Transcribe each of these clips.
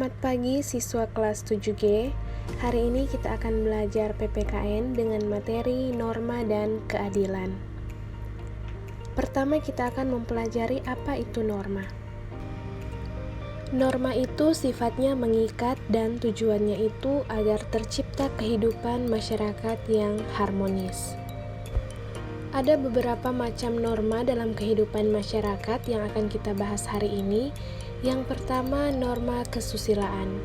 Selamat pagi siswa kelas 7G. Hari ini kita akan belajar PPKN dengan materi norma dan keadilan. Pertama kita akan mempelajari apa itu norma. Norma itu sifatnya mengikat dan tujuannya itu agar tercipta kehidupan masyarakat yang harmonis. Ada beberapa macam norma dalam kehidupan masyarakat yang akan kita bahas hari ini. Yang pertama, norma kesusilaan.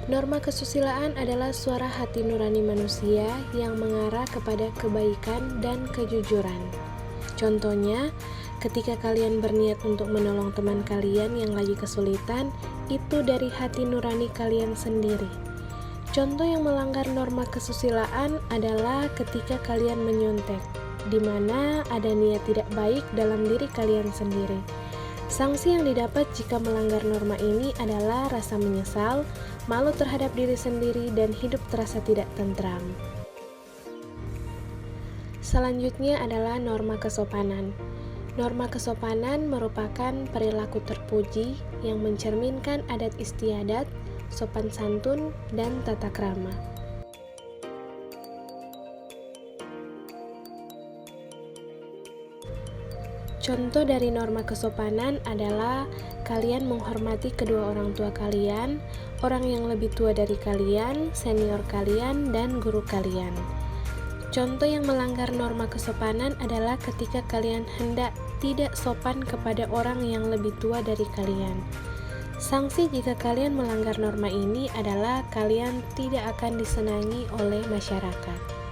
Norma kesusilaan adalah suara hati nurani manusia yang mengarah kepada kebaikan dan kejujuran. Contohnya, ketika kalian berniat untuk menolong teman kalian yang lagi kesulitan, itu dari hati nurani kalian sendiri. Contoh yang melanggar norma kesusilaan adalah ketika kalian menyontek, di mana ada niat tidak baik dalam diri kalian sendiri. Sanksi yang didapat jika melanggar norma ini adalah rasa menyesal, malu terhadap diri sendiri, dan hidup terasa tidak tentram. Selanjutnya adalah norma kesopanan. Norma kesopanan merupakan perilaku terpuji yang mencerminkan adat istiadat, sopan santun, dan tata krama. Contoh dari norma kesopanan adalah kalian menghormati kedua orang tua kalian, orang yang lebih tua dari kalian, senior kalian, dan guru kalian. Contoh yang melanggar norma kesopanan adalah ketika kalian hendak tidak sopan kepada orang yang lebih tua dari kalian. Sanksi jika kalian melanggar norma ini adalah kalian tidak akan disenangi oleh masyarakat.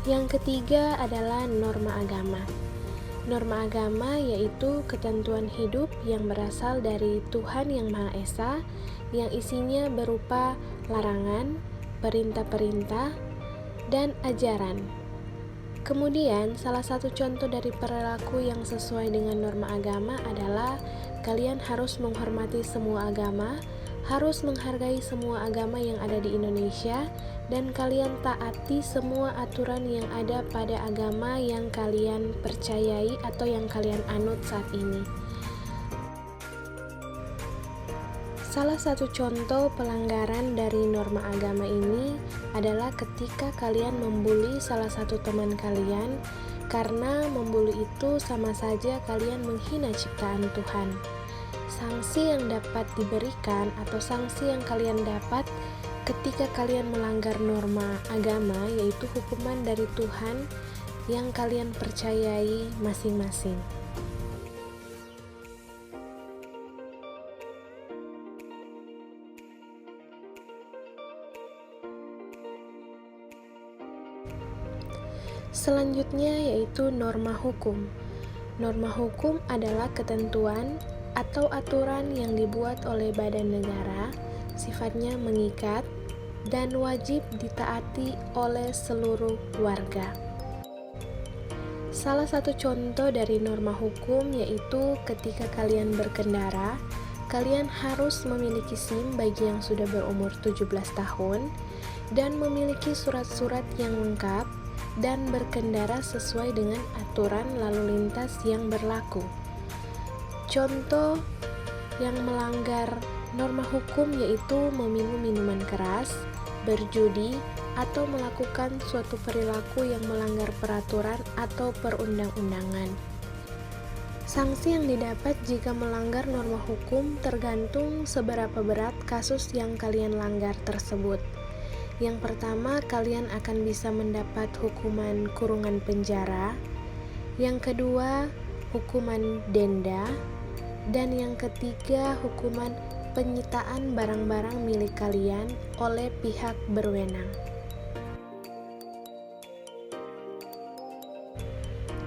Yang ketiga adalah norma agama. Norma agama yaitu ketentuan hidup yang berasal dari Tuhan Yang Maha Esa, yang isinya berupa larangan, perintah-perintah, dan ajaran. Kemudian, salah satu contoh dari perilaku yang sesuai dengan norma agama adalah kalian harus menghormati semua agama, harus menghargai semua agama yang ada di Indonesia, dan kalian taati semua aturan yang ada pada agama yang kalian percayai atau yang kalian anut saat ini. Salah satu contoh pelanggaran dari norma agama ini adalah ketika kalian membuli salah satu teman kalian, karena membuli itu sama saja kalian menghina ciptaan Tuhan. Sanksi yang dapat diberikan atau sanksi yang kalian dapat ketika kalian melanggar norma agama yaitu hukuman dari Tuhan yang kalian percayai masing-masing. Selanjutnya yaitu norma hukum. Norma hukum adalah ketentuan atau aturan yang dibuat oleh badan negara, sifatnya mengikat, dan wajib ditaati oleh seluruh warga. Salah satu contoh dari norma hukum yaitu ketika kalian berkendara, kalian harus memiliki SIM bagi yang sudah berumur 17 tahun, dan memiliki surat-surat yang lengkap, dan berkendara sesuai dengan aturan lalu lintas yang berlaku. Contoh yang melanggar norma hukum yaitu meminum minuman keras, berjudi, atau melakukan suatu perilaku yang melanggar peraturan atau perundang-undangan. Sanksi yang didapat jika melanggar norma hukum tergantung seberapa berat kasus yang kalian langgar tersebut. Yang pertama, kalian akan bisa mendapat hukuman kurungan penjara. Yang kedua, hukuman denda. Dan yang ketiga, hukuman penyitaan barang-barang milik kalian oleh pihak berwenang.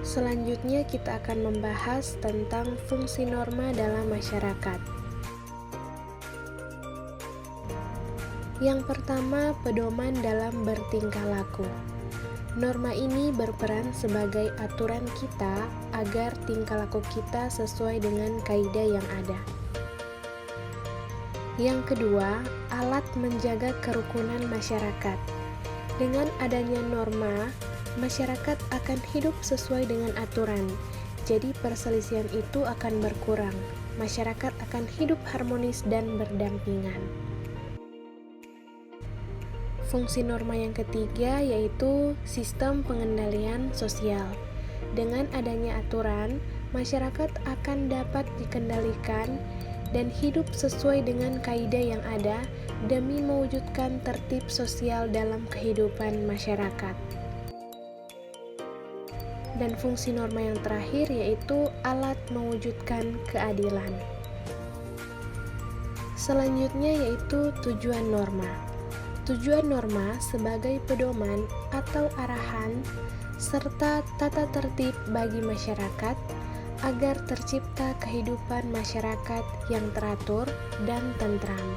Selanjutnya kita akan membahas tentang fungsi norma dalam masyarakat. Yang pertama, pedoman dalam bertingkah laku. Norma ini berperan sebagai aturan kita agar tingkah laku kita sesuai dengan kaidah yang ada. Yang kedua, alat menjaga kerukunan masyarakat. Dengan adanya norma, masyarakat akan hidup sesuai dengan aturan. Jadi perselisihan itu akan berkurang. Masyarakat akan hidup harmonis dan berdampingan. Fungsi norma yang ketiga yaitu sistem pengendalian sosial. Dengan adanya aturan, masyarakat akan dapat dikendalikan dan hidup sesuai dengan kaidah yang ada demi mewujudkan tertib sosial dalam kehidupan masyarakat. Dan fungsi norma yang terakhir yaitu alat mewujudkan keadilan. Selanjutnya yaitu tujuan norma. Tujuan norma sebagai pedoman atau arahan serta tata tertib bagi masyarakat agar tercipta kehidupan masyarakat yang teratur dan tentram.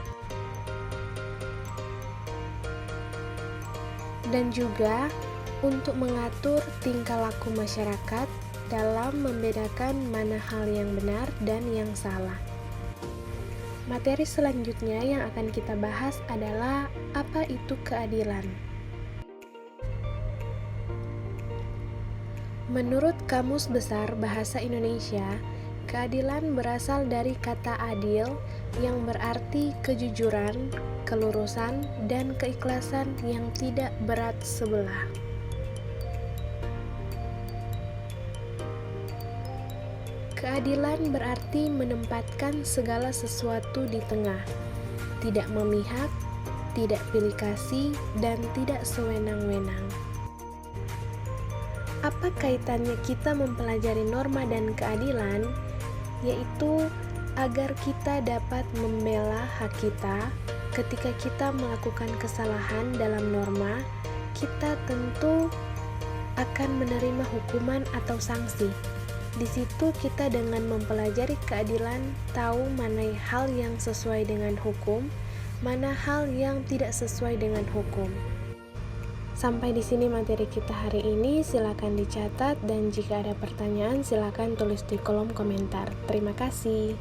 Dan juga untuk mengatur tingkah laku masyarakat dalam membedakan mana hal yang benar dan yang salah. Materi selanjutnya yang akan kita bahas adalah apa itu keadilan. Menurut Kamus Besar Bahasa Indonesia, keadilan berasal dari kata adil yang berarti kejujuran, kelurusan, dan keikhlasan yang tidak berat sebelah. Keadilan berarti menempatkan segala sesuatu di tengah, tidak memihak, tidak pilih kasih, dan tidak sewenang-wenang. Apa kaitannya kita mempelajari norma dan keadilan? Yaitu agar kita dapat membela hak kita ketika kita melakukan kesalahan dalam norma, kita tentu akan menerima hukuman atau sanksi. Di situ kita dengan mempelajari keadilan tahu mana hal yang sesuai dengan hukum, mana hal yang tidak sesuai dengan hukum. Sampai di sini materi kita hari ini, silakan dicatat dan jika ada pertanyaan silakan tulis di kolom komentar. Terima kasih.